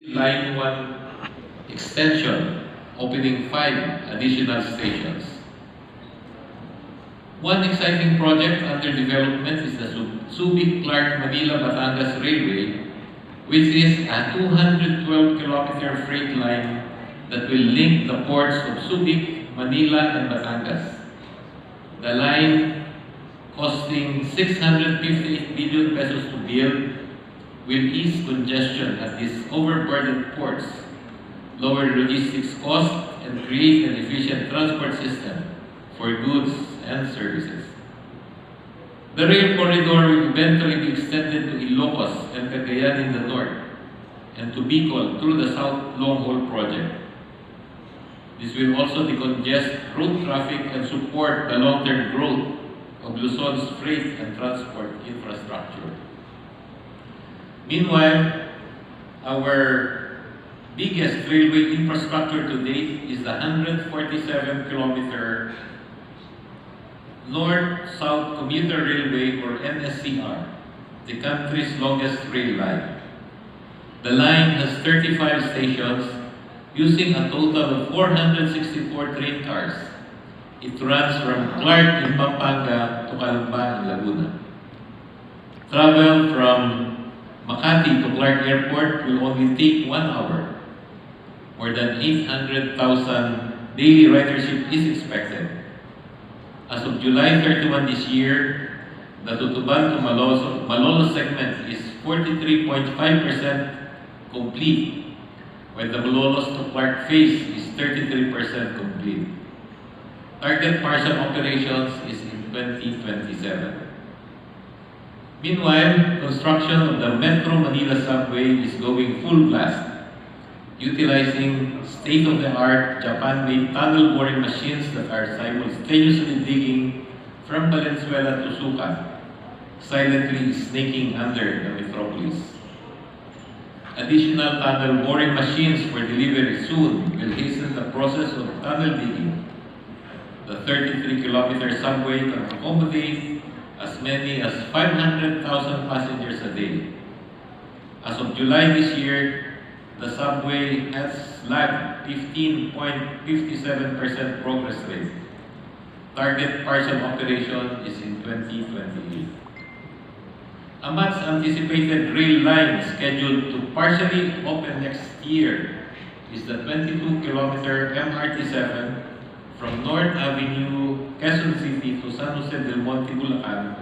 Line 1 extension, opening 5 additional stations. One exciting project under development is the Subic-Clark-Manila-Batangas Railway, which is a 212-kilometer freight line that will link the ports of Subic, Manila, and Batangas. The line, costing 658 billion pesos to build, will ease congestion at these overburdened ports, lower logistics costs, and create an efficient transport system for goods and services. The rail corridor will eventually be extended to Ilocos and Cagayan in the north, and to Bicol through the South Long Haul project. This will also decongest road traffic and support the long-term growth of Luzon's freight and transport infrastructure. Meanwhile, our biggest railway infrastructure to date is the 147-kilometer North-South Commuter Railway, or NSCR, the country's longest rail line. The line has 35 stations using a total of 464 train cars. It runs from Clark in Pampanga to Calamba in Laguna. Travel from Makati to Clark Airport will only take 1 hour. More than 800,000 daily ridership is expected. As of July 31 this year, the Tutuban to Malolos segment is 43.5% complete, while the Malolos to Clark phase is 33% complete. Target partial operations is in 2027. Meanwhile, construction of the Metro Manila subway is going full blast, utilizing state-of-the-art Japan-made tunnel boring machines that are simultaneously digging from Valenzuela to Sucat, silently snaking under the metropolis. Additional tunnel boring machines for delivery soon will hasten the process of tunnel digging. The 33-kilometer subway can accommodate as many as 500,000 passengers a day. As of July this year, the subway has lagged 15.57% progress rate. Target partial operation is in 2028. A much anticipated rail line scheduled to partially open next year is the 22-kilometer MRT-7 from North Avenue, Quezon City to San Jose del Monte, Bulacan,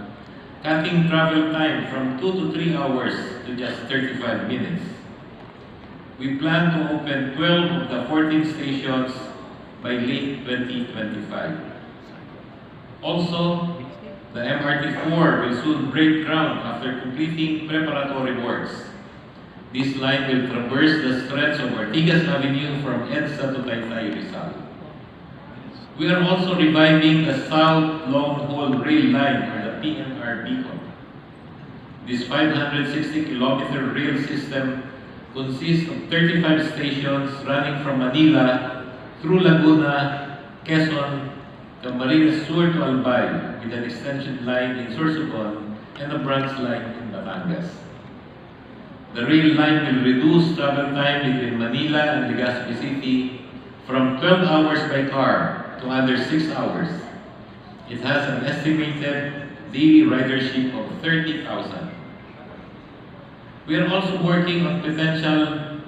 cutting travel time from 2 to 3 hours to just 35 minutes. We plan to open 12 of the 14 stations by late 2025. Also, the MRT-4 will soon break ground after completing preparatory works. This line will traverse the stretch of Ortigas Avenue from EDSA to Taytay, Rizal. We are also reviving the South Long Haul Rail Line, or the PNR Bicol. This 560-kilometer rail system consists of 35 stations running from Manila through Laguna, Quezon, Camarines Sur to Albay, with an extension line in Sorsogon and a branch line in Batangas. The rail line will reduce travel time between Manila and Legazpi City from 12 hours by car to under 6 hours. It has an estimated daily ridership of 30,000. We are also working on potential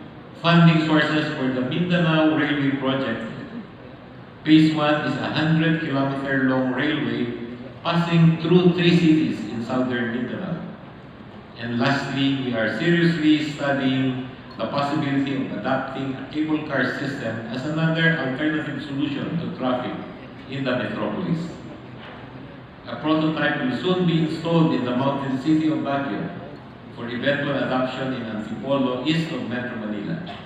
funding sources for the Mindanao Railway Project. Phase 1 is a 100-kilometer long railway passing through 3 cities in southern Mindanao. And lastly, we are seriously studying the possibility of adopting a cable car system as another alternative solution to traffic in the metropolis. A prototype will soon be installed in the mountain city of Baguio for eventual adoption in Antipolo, east of Metro Manila.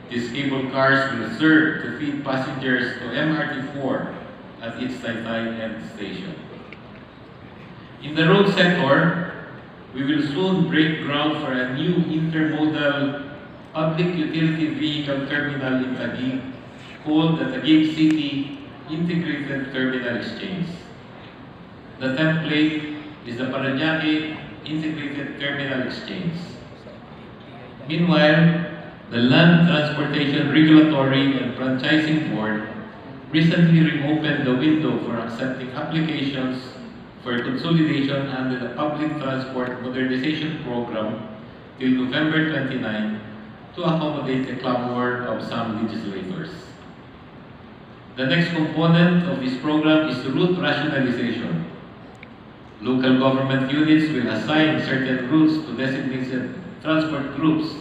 These cable cars will serve to feed passengers to MRT-4 at its Taytay end station. In the road sector, we will soon break ground for a new intermodal public utility vehicle terminal in Taguig called the Taguig City Integrated Terminal Exchange. The template is the Parañaque Integrated Terminal Exchange. Meanwhile, The Land Transportation Regulatory and Franchising Board recently reopened the window for accepting applications for consolidation under the Public Transport Modernization Program till November 29 to accommodate the clamor of some legislators. The next component of this program is route rationalization. Local government units will assign certain routes to designated transport groups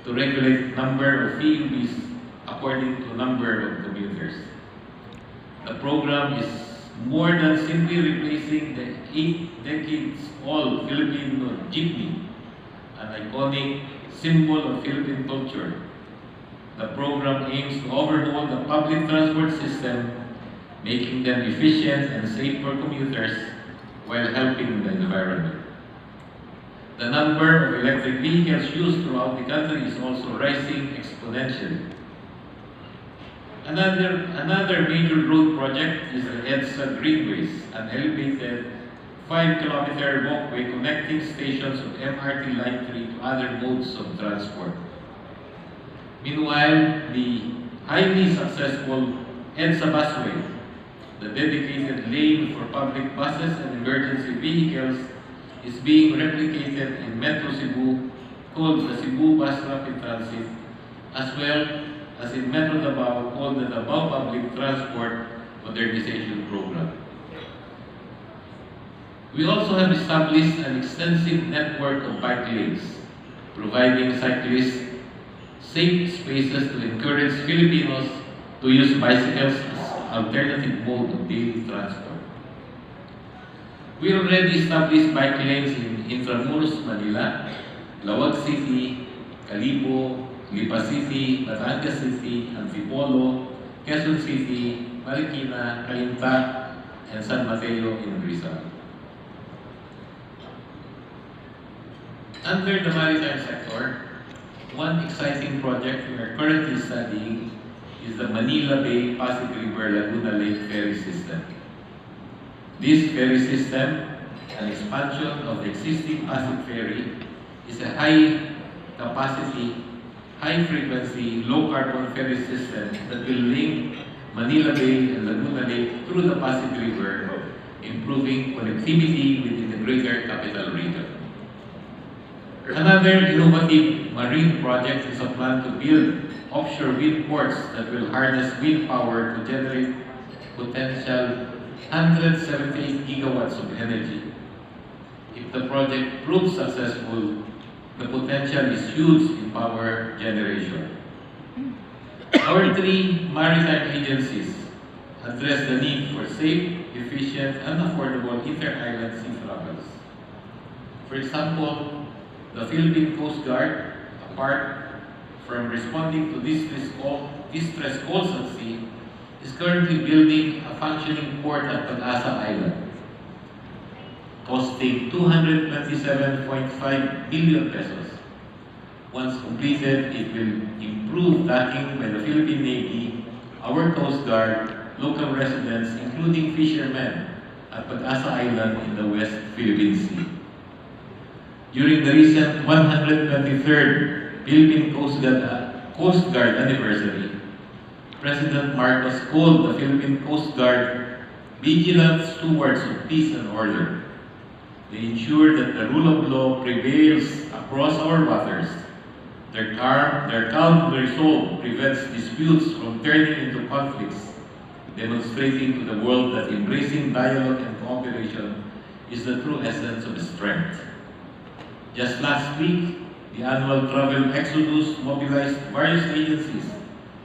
to regulate number of PUBs according to number of commuters. The program is more than simply replacing the 8 decades-old Filipino jeepney, an iconic symbol of Philippine culture. The program aims to overhaul the public transport system, making them efficient and safe for commuters while helping the environment. The number of electric vehicles used throughout the country is also rising exponentially. Another major road project is the EDSA Greenways, an elevated 5-kilometer walkway connecting stations of MRT Line 3 to other modes of transport. Meanwhile, the highly successful EDSA Busway, the dedicated lane for public buses and emergency vehicles, is being replicated in Metro Cebu, called the Cebu Bus Rapid Transit, as well as in Metro Davao, called the Davao Public Transport Modernization Program. We also have established an extensive network of bike lanes, providing cyclists safe spaces to encourage Filipinos to use bicycles as alternative mode of daily transport. We already established bike lanes in Intramuros, Manila, Lawag City, Calibo, Lipa City, Batangas City, Antipolo, Quezon City, Marikina, Cainta, and San Mateo in Rizal. Under the maritime sector, one exciting project we are currently studying is the Manila Bay Pasig River Laguna Lake Ferry System. This ferry system, an expansion of the existing Pasig Ferry, is a high-capacity, high-frequency, low-carbon ferry system that will link Manila Bay and Laguna Lake through the Pasig River, improving connectivity within the greater capital region. Another innovative marine project is a plan to build offshore wind ports that will harness wind power to generate potential 178 gigawatts of energy. If the project proves successful, the potential is huge in power generation. Our 3 maritime agencies address the need for safe, efficient, and affordable inter-island sea travels. For example, the Philippine Coast Guard, apart from responding to distress calls at sea, is currently building a functioning port at Pag-asa Island, costing 227.5 billion pesos. Once completed, it will improve docking by the Philippine Navy, our Coast Guard, local residents, including fishermen at Pag-asa Island in the West Philippine Sea. During the recent 123rd Philippine Coast Guard anniversary, President Marcos called the Philippine Coast Guard vigilant stewards of peace and order. They ensure that the rule of law prevails across our waters. Their calm resolve prevents disputes from turning into conflicts, demonstrating to the world that embracing dialogue and cooperation is the true essence of strength. Just last week, the annual travel exodus mobilized various agencies,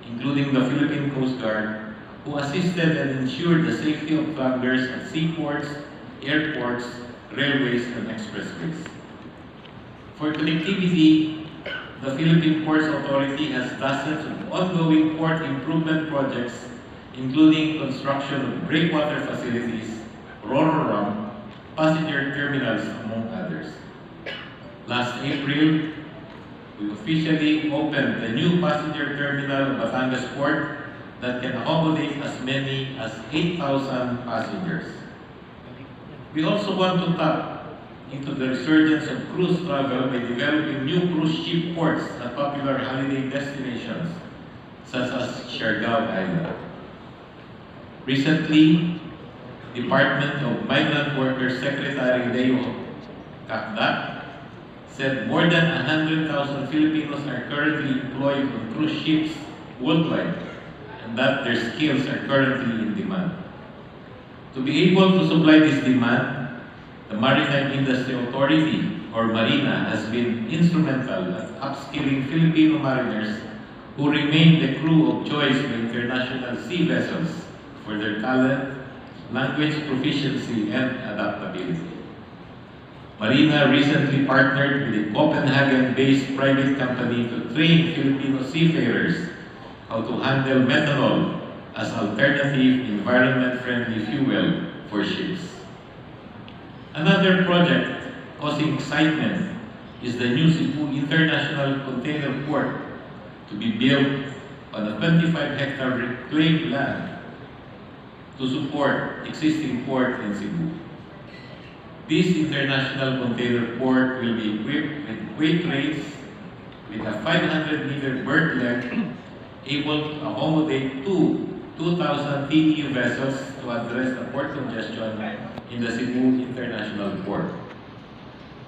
including the Philippine Coast Guard, who assisted and ensured the safety of travelers at seaports, airports, railways, and expressways. For connectivity, the Philippine Ports Authority has dozens of ongoing port improvement projects, including construction of breakwater facilities, ro-ro ramp, passenger terminals, among others. Last April, we officially opened the new passenger terminal of Batangas Port that can accommodate as many as 8,000 passengers. We also want to tap into the resurgence of cruise travel by developing new cruise ship ports at popular holiday destinations, such as Siargao Island. Recently, Department of Migrant Workers Secretary Leo Kakdak said more than 100,000 Filipinos are currently employed on cruise ships worldwide, and that their skills are currently in demand. To be able to supply this demand, the Maritime Industry Authority, or MARINA, has been instrumental at upskilling Filipino mariners who remain the crew of choice for international sea vessels for their talent, language proficiency, and adaptability. MARINA recently partnered with a Copenhagen-based private company to train Filipino seafarers how to handle methanol as alternative environment-friendly fuel for ships. Another project causing excitement is the new Cebu International Container Port to be built on a 25-hectare reclaimed land to support existing port in Cebu. This international container port will be equipped with weight rails with a 500-meter berth length able to accommodate 2,000 TEU vessels to address the port congestion in the Cebu International Port.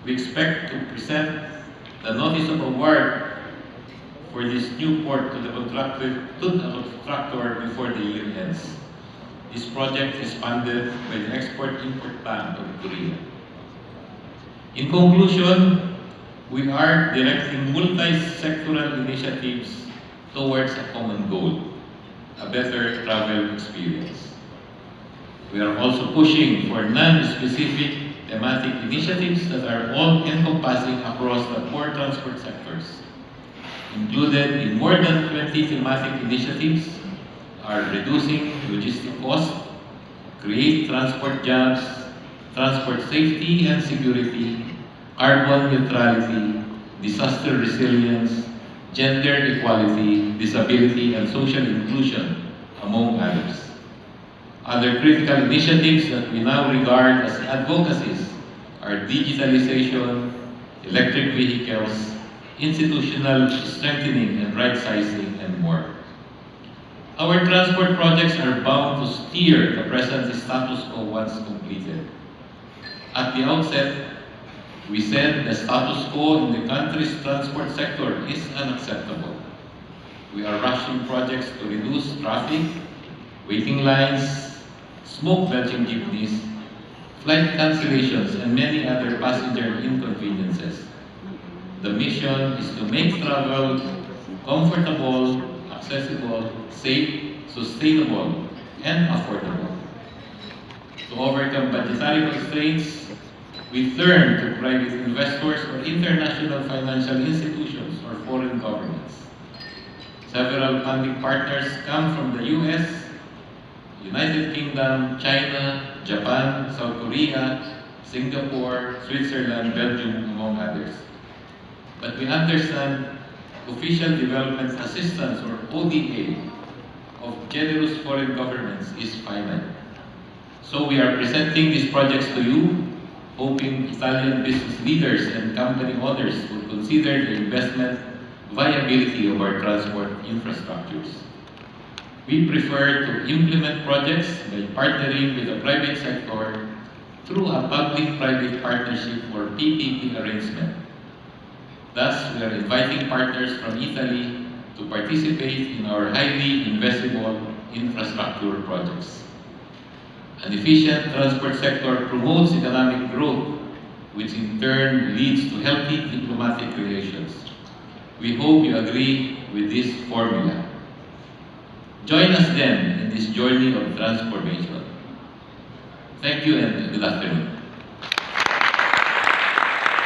We expect to present the notice of award for this new port to the contractor before the year ends. This project is funded by the Export-Import Bank of Korea. In conclusion, we are directing multi-sectoral initiatives towards a common goal, a better travel experience. We are also pushing for non-specific thematic initiatives that are all encompassing across the core transport sectors. Included in more than 20 thematic initiatives are reducing logistic costs, create transport jobs, transport safety and security, carbon neutrality, disaster resilience, gender equality, disability, and social inclusion, among others. Other critical initiatives that we now regard as advocacies are digitalization, electric vehicles, institutional strengthening and right-sizing, and more. Our transport projects are bound to steer the present status quo once completed. At the outset, we said the status quo in the country's transport sector is unacceptable. We are rushing projects to reduce traffic, waiting lines, smoke-belching jeepneys, flight cancellations, and many other passenger inconveniences. The mission is to make travel comfortable, accessible, safe, sustainable, and affordable. To overcome budgetary constraints, we turn to private investors or international financial institutions or foreign governments. Several funding partners come from the US, United Kingdom, China, Japan, South Korea, Singapore, Switzerland, Belgium, among others. But we understand official development assistance, or ODA, of generous foreign governments is finite. So we are presenting these projects to you, hoping Italian business leaders and company owners will consider the investment viability of our transport infrastructures. We prefer to implement projects by partnering with the private sector through a public-private partnership or PPP arrangement. Thus, we are inviting partners from Italy to participate in our highly investable infrastructure projects. An efficient transport sector promotes economic growth, which in turn leads to healthy diplomatic relations. We hope you agree with this formula. Join us then in this journey of transformation. Thank you and good afternoon.